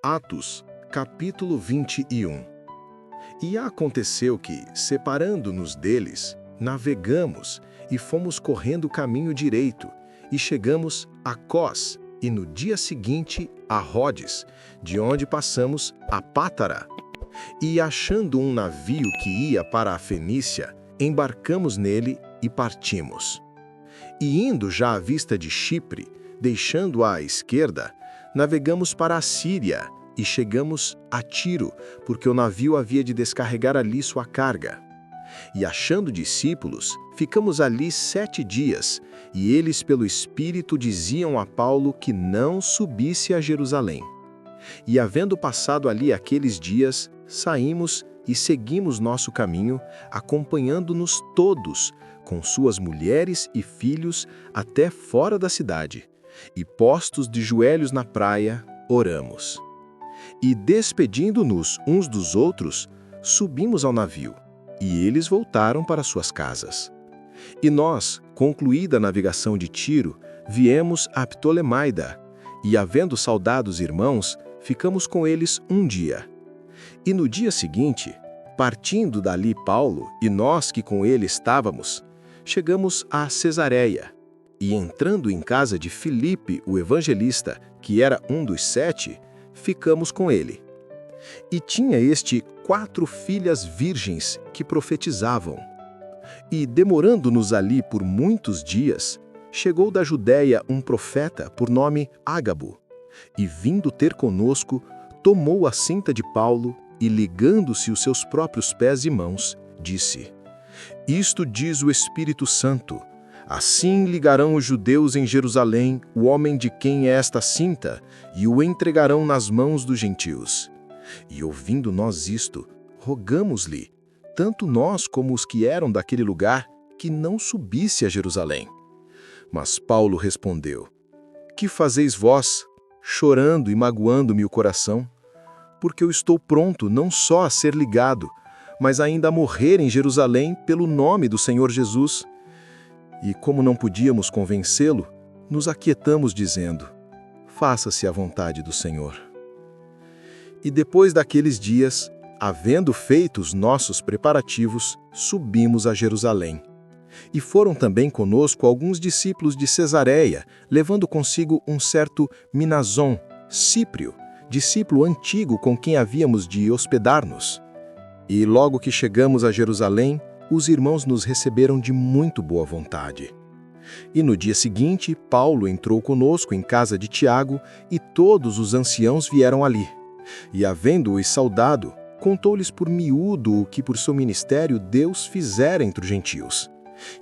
Atos, capítulo 21. E aconteceu que, separando-nos deles, navegamos e fomos correndo o caminho direito, e chegamos a Cós, e no dia seguinte a Rodes, de onde passamos a Pátara. E achando um navio que ia para a Fenícia, embarcamos nele e partimos. E indo já à vista de Chipre, deixando-a à esquerda, navegamos para a Síria e chegamos a Tiro, porque o navio havia de descarregar ali sua carga. E achando discípulos, ficamos ali 7 dias, e eles pelo Espírito diziam a Paulo que não subisse a Jerusalém. E havendo passado ali aqueles dias, saímos e seguimos nosso caminho, acompanhando-nos todos, com suas mulheres e filhos, até fora da cidade. E postos de joelhos na praia, oramos. E despedindo-nos uns dos outros, subimos ao navio, e eles voltaram para suas casas. E nós, concluída a navegação de Tiro, viemos a Ptolemaida, e havendo saudado os irmãos, ficamos com eles um dia. E no dia seguinte, partindo dali Paulo e nós que com ele estávamos, chegamos a Cesareia, e entrando em casa de Filipe, o evangelista, que era um dos 7, ficamos com ele. E tinha este 4 filhas virgens que profetizavam. E demorando-nos ali por muitos dias, chegou da Judéia um profeta por nome Ágabo, e vindo ter conosco, tomou a cinta de Paulo e ligando-se os seus próprios pés e mãos, disse: Isto diz o Espírito Santo, assim ligarão os judeus em Jerusalém o homem de quem é esta cinta, e o entregarão nas mãos dos gentios. E ouvindo nós isto, rogamos-lhe, tanto nós como os que eram daquele lugar, que não subisse a Jerusalém. Mas Paulo respondeu: Que fazeis vós, chorando e magoando-me o coração? Porque eu estou pronto não só a ser ligado, mas ainda a morrer em Jerusalém pelo nome do Senhor Jesus. E como não podíamos convencê-lo, nos aquietamos dizendo: Faça-se a vontade do Senhor. E depois daqueles dias, havendo feito os nossos preparativos, subimos a Jerusalém. E foram também conosco alguns discípulos de Cesareia, levando consigo um certo Minason, Cíprio, discípulo antigo com quem havíamos de hospedar-nos. E logo que chegamos a Jerusalém, os irmãos nos receberam de muito boa vontade. E no dia seguinte, Paulo entrou conosco em casa de Tiago, e todos os anciãos vieram ali. E havendo-os saudado, contou-lhes por miúdo o que por seu ministério Deus fizera entre os gentios.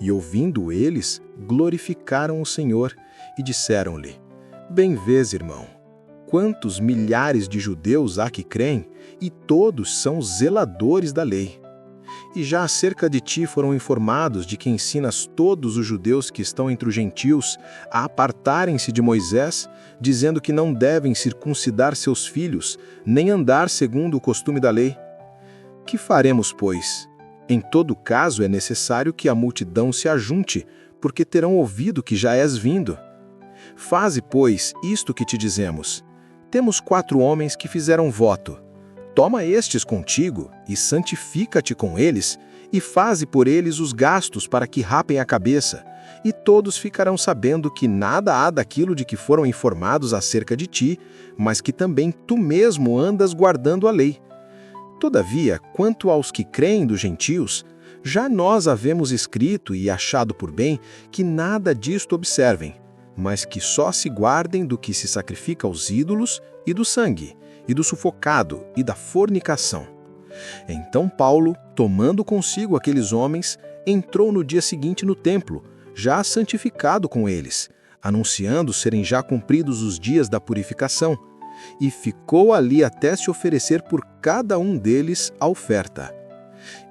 E ouvindo eles, glorificaram o Senhor e disseram-lhe: Bem vês, irmão, quantos milhares de judeus há que creem, e todos são zeladores da lei. E já acerca de ti foram informados de que ensinas todos os judeus que estão entre os gentios a apartarem-se de Moisés, dizendo que não devem circuncidar seus filhos, nem andar segundo o costume da lei. Que faremos, pois? Em todo caso é necessário que a multidão se ajunte, porque terão ouvido que já és vindo. Faze, pois, isto que te dizemos. Temos 4 homens que fizeram voto. Toma estes contigo, e santifica-te com eles, e faze por eles os gastos para que rapem a cabeça, e todos ficarão sabendo que nada há daquilo de que foram informados acerca de ti, mas que também tu mesmo andas guardando a lei. Todavia, quanto aos que creem dos gentios, já nós havemos escrito e achado por bem que nada disto observem, mas que só se guardem do que se sacrifica aos ídolos e do sangue, e do sufocado e da fornicação. Então Paulo, tomando consigo aqueles homens, entrou no dia seguinte no templo, já santificado com eles, anunciando serem já cumpridos os dias da purificação, e ficou ali até se oferecer por cada um deles a oferta.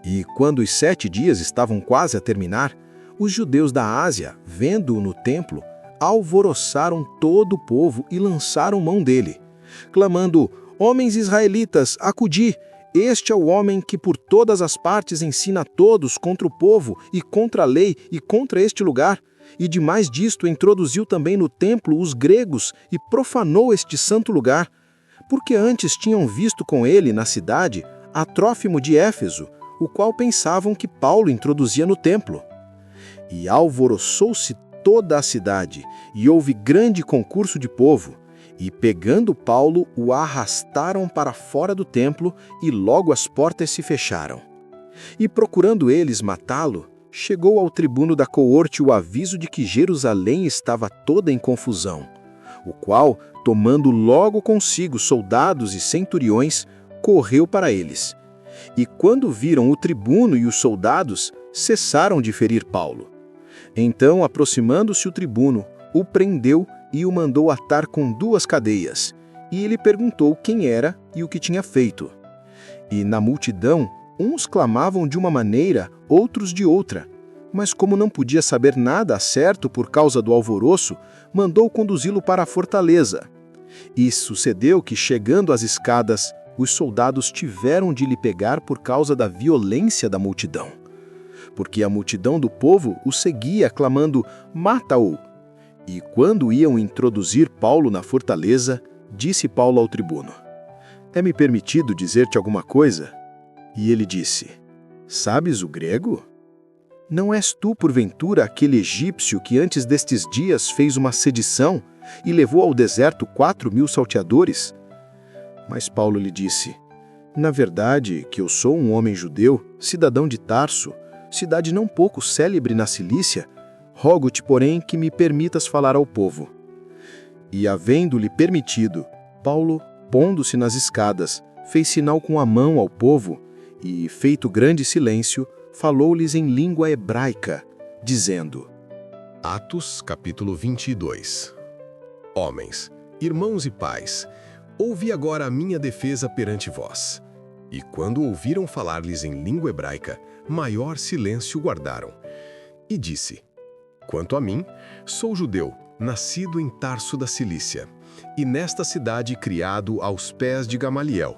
E quando os 7 dias estavam quase a terminar, os judeus da Ásia, vendo-o no templo, alvoroçaram todo o povo e lançaram mão dele, clamando: Homens israelitas, acudi! Este é o homem que por todas as partes ensina a todos contra o povo e contra a lei e contra este lugar. E demais disto introduziu também no templo os gregos e profanou este santo lugar. porque antes tinham visto com ele na cidade a Trófimo de Éfeso, o qual pensavam que Paulo introduzia no templo. E alvoroçou-se toda a cidade, e houve grande concurso de povo, e pegando Paulo, o arrastaram para fora do templo, e logo as portas se fecharam. E procurando eles matá-lo, chegou ao tribuno da coorte o aviso de que Jerusalém estava toda em confusão, o qual, tomando logo consigo soldados e centuriões, correu para eles. E quando viram o tribuno e os soldados, cessaram de ferir Paulo. Então, aproximando-se o tribuno, o prendeu e o mandou atar com 2 cadeias. E ele perguntou quem era e o que tinha feito. E na multidão, uns clamavam de uma maneira, outros de outra. Mas como não podia saber nada a certo por causa do alvoroço, mandou conduzi-lo para a fortaleza. E sucedeu que, chegando às escadas, os soldados tiveram de lhe pegar por causa da violência da multidão. Porque a multidão do povo o seguia, clamando, mata-o! E quando iam introduzir Paulo na fortaleza, disse Paulo ao tribuno, é-me permitido dizer-te alguma coisa? E ele disse, sabes o grego? Não és tu, porventura, aquele egípcio que antes destes dias fez uma sedição e levou ao deserto 4.000 salteadores? Mas Paulo lhe disse, na verdade que eu sou um homem judeu, cidadão de Tarso, cidade não pouco célebre na Cilícia, rogo-te, porém, que me permitas falar ao povo. E, havendo-lhe permitido, Paulo, pondo-se nas escadas, fez sinal com a mão ao povo e, feito grande silêncio, falou-lhes em língua hebraica, dizendo, Atos, capítulo 22. Homens, irmãos e pais, ouvi agora a minha defesa perante vós. E quando ouviram falar-lhes em língua hebraica, maior silêncio guardaram. E disse, quanto a mim, sou judeu, nascido em Tarso da Cilícia, e nesta cidade criado aos pés de Gamaliel,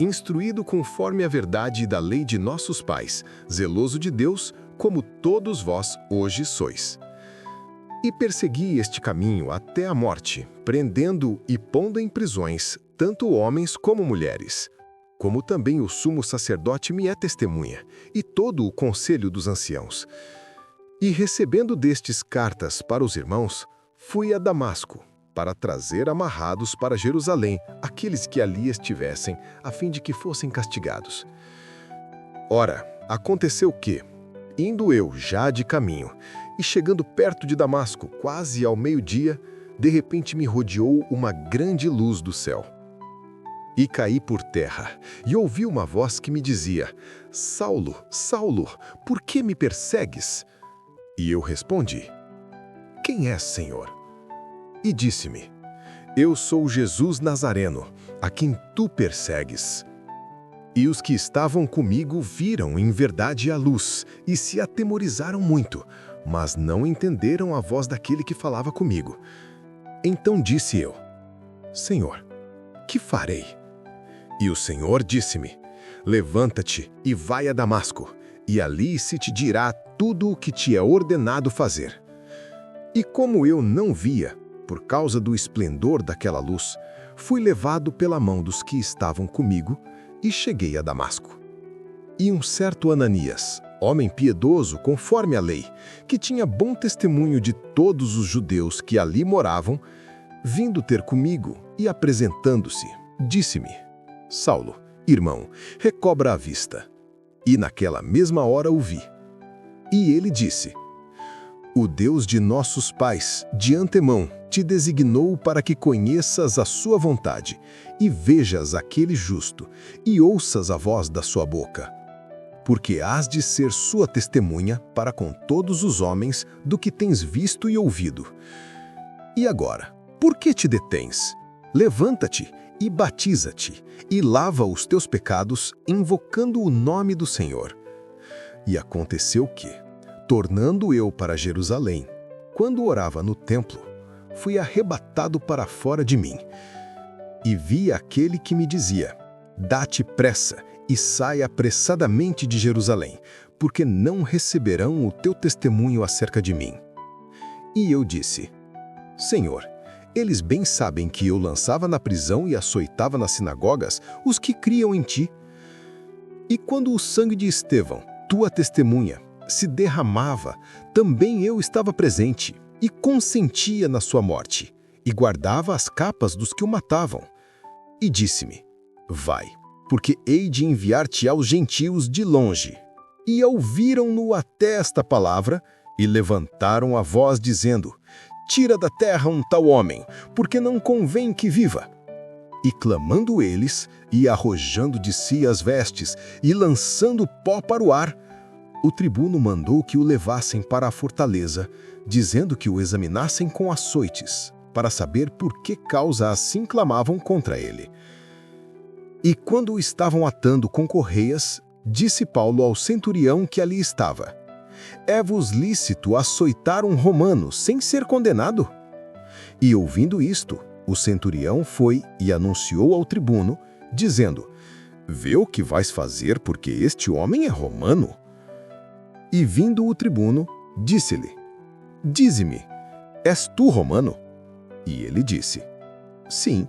instruído conforme a verdade da lei de nossos pais, zeloso de Deus, como todos vós hoje sois. E persegui este caminho até a morte, prendendo e pondo em prisões tanto homens como mulheres, como também o sumo sacerdote me é testemunha, e todo o conselho dos anciãos. E recebendo destes cartas para os irmãos, fui a Damasco, para trazer amarrados para Jerusalém aqueles que ali estivessem, a fim de que fossem castigados. Ora, aconteceu que, indo eu já de caminho, e chegando perto de Damasco, quase ao meio-dia, de repente me rodeou uma grande luz do céu. E caí por terra, e ouvi uma voz que me dizia, Saulo, Saulo, por que me persegues? E eu respondi, quem és, Senhor? E disse-me, eu sou Jesus Nazareno, a quem tu persegues. E os que estavam comigo viram em verdade a luz, e se atemorizaram muito, mas não entenderam a voz daquele que falava comigo. Então disse eu, Senhor, que farei? E o Senhor disse-me, levanta-te e vai a Damasco, e ali se te dirá tudo o que te é ordenado fazer. E como eu não via, por causa do esplendor daquela luz, fui levado pela mão dos que estavam comigo e cheguei a Damasco. E um certo Ananias, homem piedoso conforme a lei, que tinha bom testemunho de todos os judeus que ali moravam, vindo ter comigo e apresentando-se, disse-me, Saulo, irmão, recobra a vista. E naquela mesma hora o vi. E ele disse, o Deus de nossos pais, de antemão, te designou para que conheças a sua vontade, e vejas aquele justo, e ouças a voz da sua boca. Porque hás de ser sua testemunha para com todos os homens do que tens visto e ouvido. E agora, por que te detens? Levanta-te e batiza-te, e lava os teus pecados, invocando o nome do Senhor. E aconteceu que, tornando eu para Jerusalém, quando orava no templo, fui arrebatado para fora de mim. E vi aquele que me dizia, dá-te pressa e sai apressadamente de Jerusalém, porque não receberão o teu testemunho acerca de mim. E eu disse, Senhor, Eles bem sabem que eu lançava na prisão e açoitava nas sinagogas os que criam em ti. E quando o sangue de Estevão, tua testemunha, se derramava, também eu estava presente e consentia na sua morte, e guardava as capas dos que o matavam. E disse-me, vai, porque hei de enviar-te aos gentios de longe. E ouviram-no até esta palavra, e levantaram a voz, dizendo, tira da terra um tal homem, porque não convém que viva. E clamando eles, e arrojando de si as vestes, e lançando pó para o ar, o tribuno mandou que o levassem para a fortaleza, dizendo que o examinassem com açoites, para saber por que causa assim clamavam contra ele. E quando o estavam atando com correias, disse Paulo ao centurião que ali estava, é-vos lícito açoitar um romano sem ser condenado? E ouvindo isto, o centurião foi e anunciou ao tribuno, dizendo, vê o que vais fazer, porque este homem é romano. E vindo o tribuno, disse-lhe, dize-me, és tu romano? E ele disse, sim.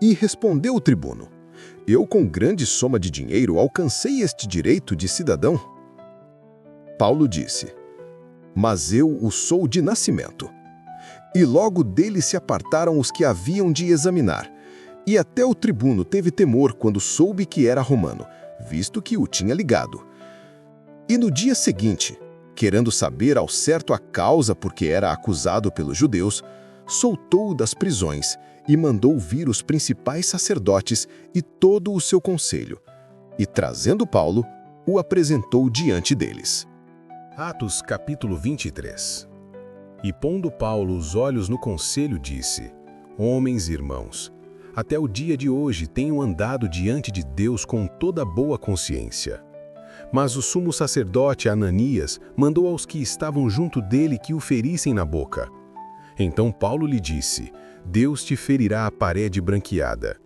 E respondeu o tribuno, eu com grande soma de dinheiro alcancei este direito de cidadão. Paulo disse, mas eu o sou de nascimento. E logo dele se apartaram os que haviam de examinar. E até o tribuno teve temor quando soube que era romano, visto que o tinha ligado. E no dia seguinte, querendo saber ao certo a causa por que era acusado pelos judeus, soltou-o das prisões e mandou vir os principais sacerdotes e todo o seu conselho. E trazendo Paulo, o apresentou diante deles. Atos capítulo 23. E pondo Paulo os olhos no conselho, disse, homens e irmãos, até o dia de hoje tenho andado diante de Deus com toda boa consciência. Mas o sumo sacerdote Ananias mandou aos que estavam junto dele que o ferissem na boca. Então Paulo lhe disse, Deus te ferirá a parede branqueada.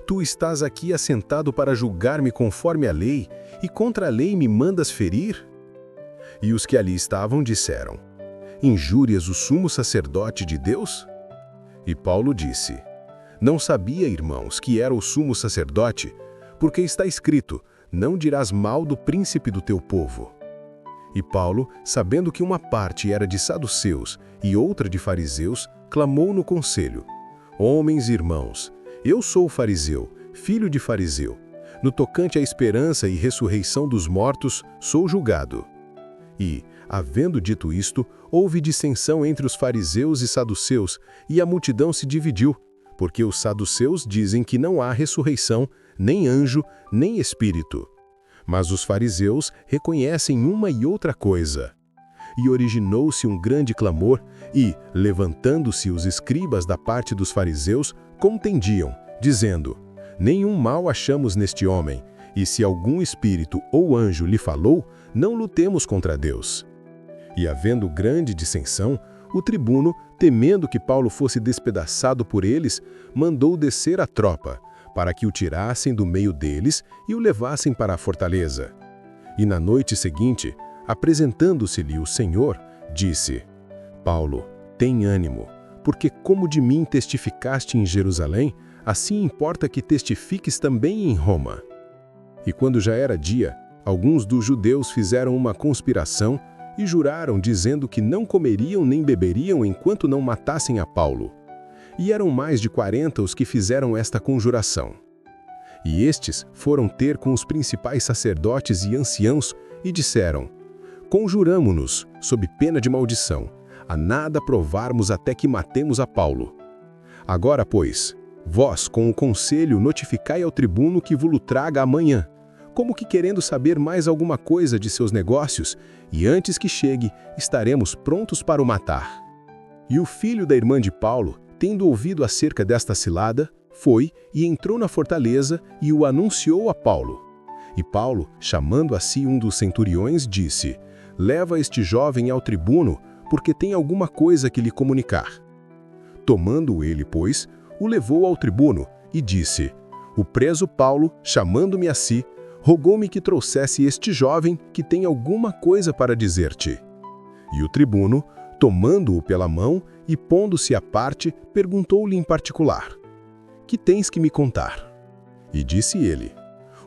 Tu estás aqui assentado para julgar-me conforme a lei, e contra a lei me mandas ferir? E os que ali estavam disseram, injúrias o sumo sacerdote de Deus? E Paulo disse, não sabia, irmãos, que era o sumo sacerdote, porque está escrito, não dirás mal do príncipe do teu povo. E Paulo, sabendo que uma parte era de saduceus e outra de fariseus, clamou no conselho, homens e irmãos, eu sou fariseu, filho de fariseu. No tocante à esperança e ressurreição dos mortos, sou julgado. E, havendo dito isto, houve dissensão entre os fariseus e saduceus, e a multidão se dividiu, porque os saduceus dizem que não há ressurreição, nem anjo, nem espírito. Mas os fariseus reconhecem uma e outra coisa. E originou-se um grande clamor, e, levantando-se os escribas da parte dos fariseus, contendiam, dizendo, nenhum mal achamos neste homem, e se algum espírito ou anjo lhe falou, não lutemos contra Deus. E havendo grande dissensão, o tribuno, temendo que Paulo fosse despedaçado por eles, mandou descer a tropa, para que o tirassem do meio deles e o levassem para a fortaleza. E na noite seguinte, apresentando-se-lhe o Senhor, disse, Paulo, tem ânimo, porque como de mim testificaste em Jerusalém, assim importa que testifiques também em Roma. E quando já era dia, alguns dos judeus fizeram uma conspiração e juraram, dizendo que não comeriam nem beberiam enquanto não matassem a Paulo. E eram mais de 40 os que fizeram esta conjuração. E estes foram ter com os principais sacerdotes e anciãos e disseram, conjuramo-nos, sob pena de maldição, a nada provarmos até que matemos a Paulo. Agora, pois, vós, com o conselho, notificai ao tribuno que vos traga amanhã, como que querendo saber mais alguma coisa de seus negócios, e antes que chegue, estaremos prontos para o matar. E o filho da irmã de Paulo, tendo ouvido acerca desta cilada, foi e entrou na fortaleza e o anunciou a Paulo. E Paulo, chamando a si um dos centuriões, disse, leva este jovem ao tribuno, porque tem alguma coisa que lhe comunicar. Tomando ele, pois, o levou ao tribuno e disse, o preso Paulo, chamando-me a si, rogou-me que trouxesse este jovem que tem alguma coisa para dizer-te. E o tribuno, tomando-o pela mão e pondo-se à parte, perguntou-lhe em particular: Que tens que me contar? E disse ele: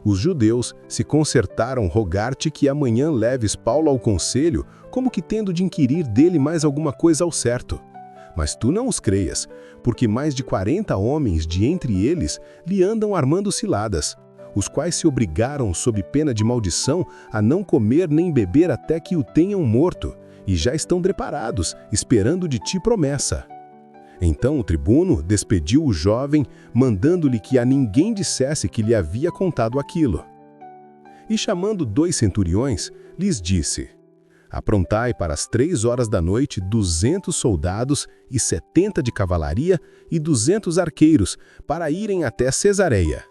Os judeus se concertaram rogar-te que amanhã leves Paulo ao conselho, como que tendo de inquirir dele mais alguma coisa ao certo. Mas tu não os creias, porque mais de 40 homens de entre eles lhe andam armando ciladas, os quais se obrigaram, sob pena de maldição, a não comer nem beber até que o tenham morto, e já estão preparados, esperando de ti promessa. Então o tribuno despediu o jovem, mandando-lhe que a ninguém dissesse que lhe havia contado aquilo. E chamando 2 centuriões, lhes disse: Aprontai para as 3 horas da noite 200 soldados e 70 de cavalaria e 200 arqueiros, para irem até Cesareia.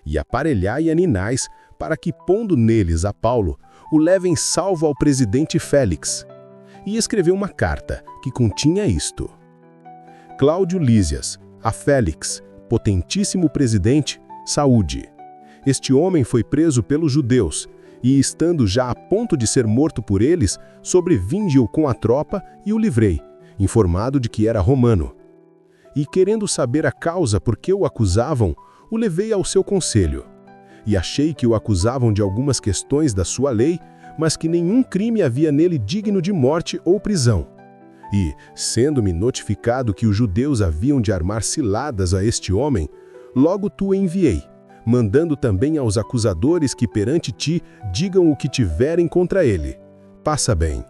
E aparelhai aninais, para que, pondo neles a Paulo, o levem salvo ao presidente Félix. E escreveu uma carta, que continha isto: Cláudio Lísias, a Félix, potentíssimo presidente, saúde. Este homem foi preso pelos judeus, e estando já a ponto de ser morto por eles, sobrevinde-o com a tropa e o livrei, informado de que era romano. E querendo saber a causa por que o acusavam, o levei ao seu conselho. E achei que o acusavam de algumas questões da sua lei, mas que nenhum crime havia nele digno de morte ou prisão. E, sendo-me notificado que os judeus haviam de armar ciladas a este homem, logo tu enviei, mandando também aos acusadores que perante ti digam o que tiverem contra ele. Passa bem.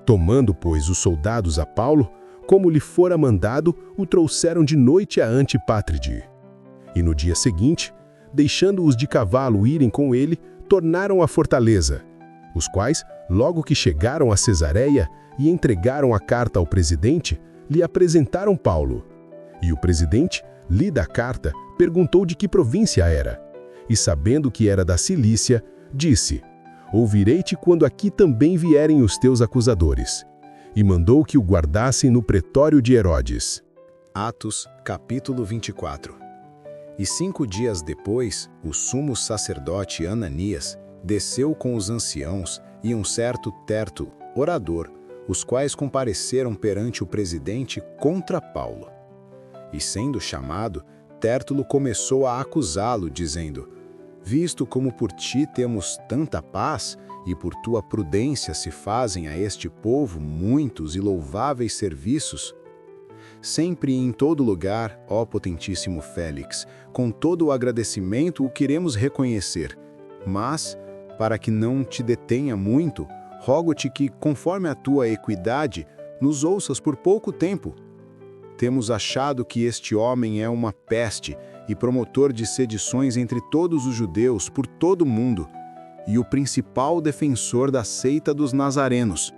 Tomando, pois, os soldados a Paulo, como lhe fora mandado, o trouxeram de noite a Antipátride. E no dia seguinte, deixando-os de cavalo irem com ele, tornaram à fortaleza, os quais, logo que chegaram a Cesareia e entregaram a carta ao presidente, lhe apresentaram Paulo. E o presidente, lida a carta, perguntou de que província era. E sabendo que era da Cilícia, disse: Ouvirei-te quando aqui também vierem os teus acusadores. E mandou que o guardassem no pretório de Herodes. Atos, capítulo 24. E 5 dias depois, o sumo sacerdote Ananias desceu com os anciãos e um certo Tértulo, orador, os quais compareceram perante o presidente contra Paulo. E sendo chamado, Tértulo começou a acusá-lo, dizendo: Visto como por ti temos tanta paz, e por tua prudência se fazem a este povo muitos e louváveis serviços, sempre e em todo lugar, ó potentíssimo Félix, com todo o agradecimento o queremos reconhecer. Mas, para que não te detenha muito, rogo-te que, conforme a tua equidade, nos ouças por pouco tempo. Temos achado que este homem é uma peste e promotor de sedições entre todos os judeus por todo o mundo, e o principal defensor da seita dos nazarenos,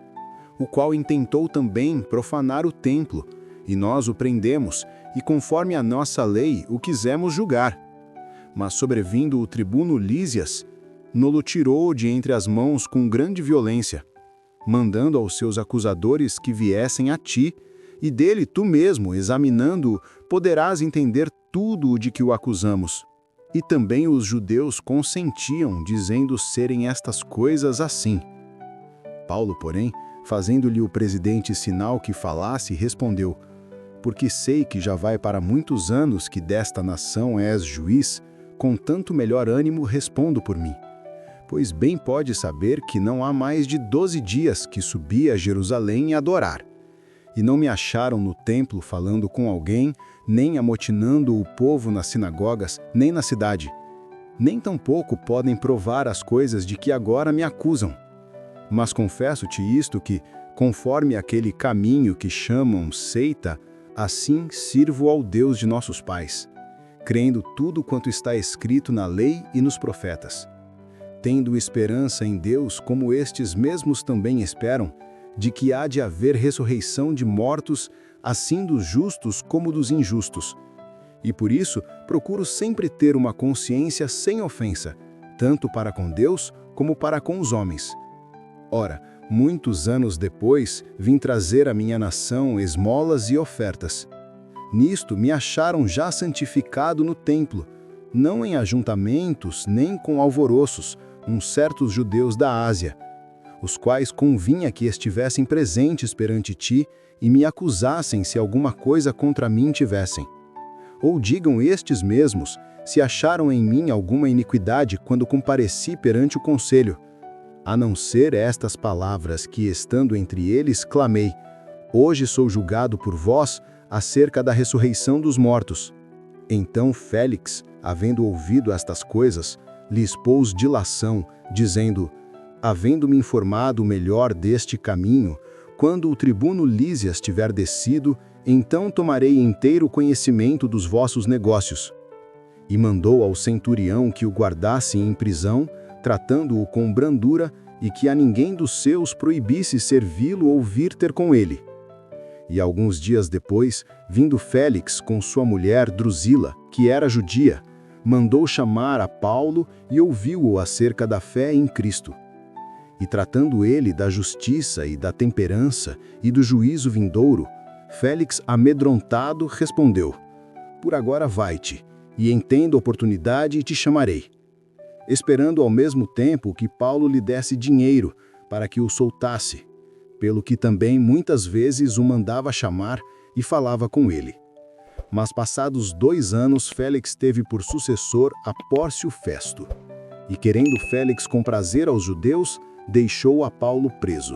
o qual intentou também profanar o templo, e nós o prendemos, e conforme a nossa lei o quisemos julgar. Mas sobrevindo o tribuno Lísias, no-lo tirou de entre as mãos com grande violência, mandando aos seus acusadores que viessem a ti, e dele tu mesmo, examinando-o, poderás entender tudo o de que o acusamos. E também os judeus consentiam, dizendo serem estas coisas assim. Paulo, porém, fazendo-lhe o presidente sinal que falasse, respondeu: Porque sei que já vai para muitos anos que desta nação és juiz, com tanto melhor ânimo respondo por mim. Pois bem pode saber que não há mais de 12 dias que subi a Jerusalém a adorar. E não me acharam no templo falando com alguém, nem amotinando o povo nas sinagogas, nem na cidade. Nem tampouco podem provar as coisas de que agora me acusam. Mas confesso-te isto que, conforme aquele caminho que chamam seita, assim sirvo ao Deus de nossos pais, crendo tudo quanto está escrito na lei e nos profetas. Tendo esperança em Deus, como estes mesmos também esperam, de que há de haver ressurreição de mortos, assim dos justos como dos injustos. E por isso procuro sempre ter uma consciência sem ofensa, tanto para com Deus como para com os homens. Ora, muitos anos depois, vim trazer à minha nação esmolas e ofertas. Nisto me acharam já santificado no templo, não em ajuntamentos nem com alvoroços, uns certos judeus da Ásia, os quais convinha que estivessem presentes perante ti e me acusassem se alguma coisa contra mim tivessem. Ou digam estes mesmos se acharam em mim alguma iniquidade quando compareci perante o conselho, a não ser estas palavras que, estando entre eles, clamei: hoje sou julgado por vós acerca da ressurreição dos mortos. Então Félix, havendo ouvido estas coisas, lhes pôs dilação, dizendo: havendo-me informado melhor deste caminho, quando o tribuno Lísias tiver descido, então tomarei inteiro conhecimento dos vossos negócios. E mandou ao centurião que o guardasse em prisão, tratando-o com brandura, e que a ninguém dos seus proibisse servi-lo ou vir ter com ele. E alguns dias depois, vindo Félix com sua mulher Drusila, que era judia, mandou chamar a Paulo e ouviu-o acerca da fé em Cristo. E tratando ele da justiça e da temperança e do juízo vindouro, Félix, amedrontado, respondeu: por agora vai-te, e entendo a oportunidade e te chamarei. Esperando ao mesmo tempo que Paulo lhe desse dinheiro para que o soltasse, pelo que também muitas vezes o mandava chamar e falava com ele. Mas passados 2 anos, Félix teve por sucessor a Pórcio Festo. E querendo Félix comprazer aos judeus, deixou a Paulo preso.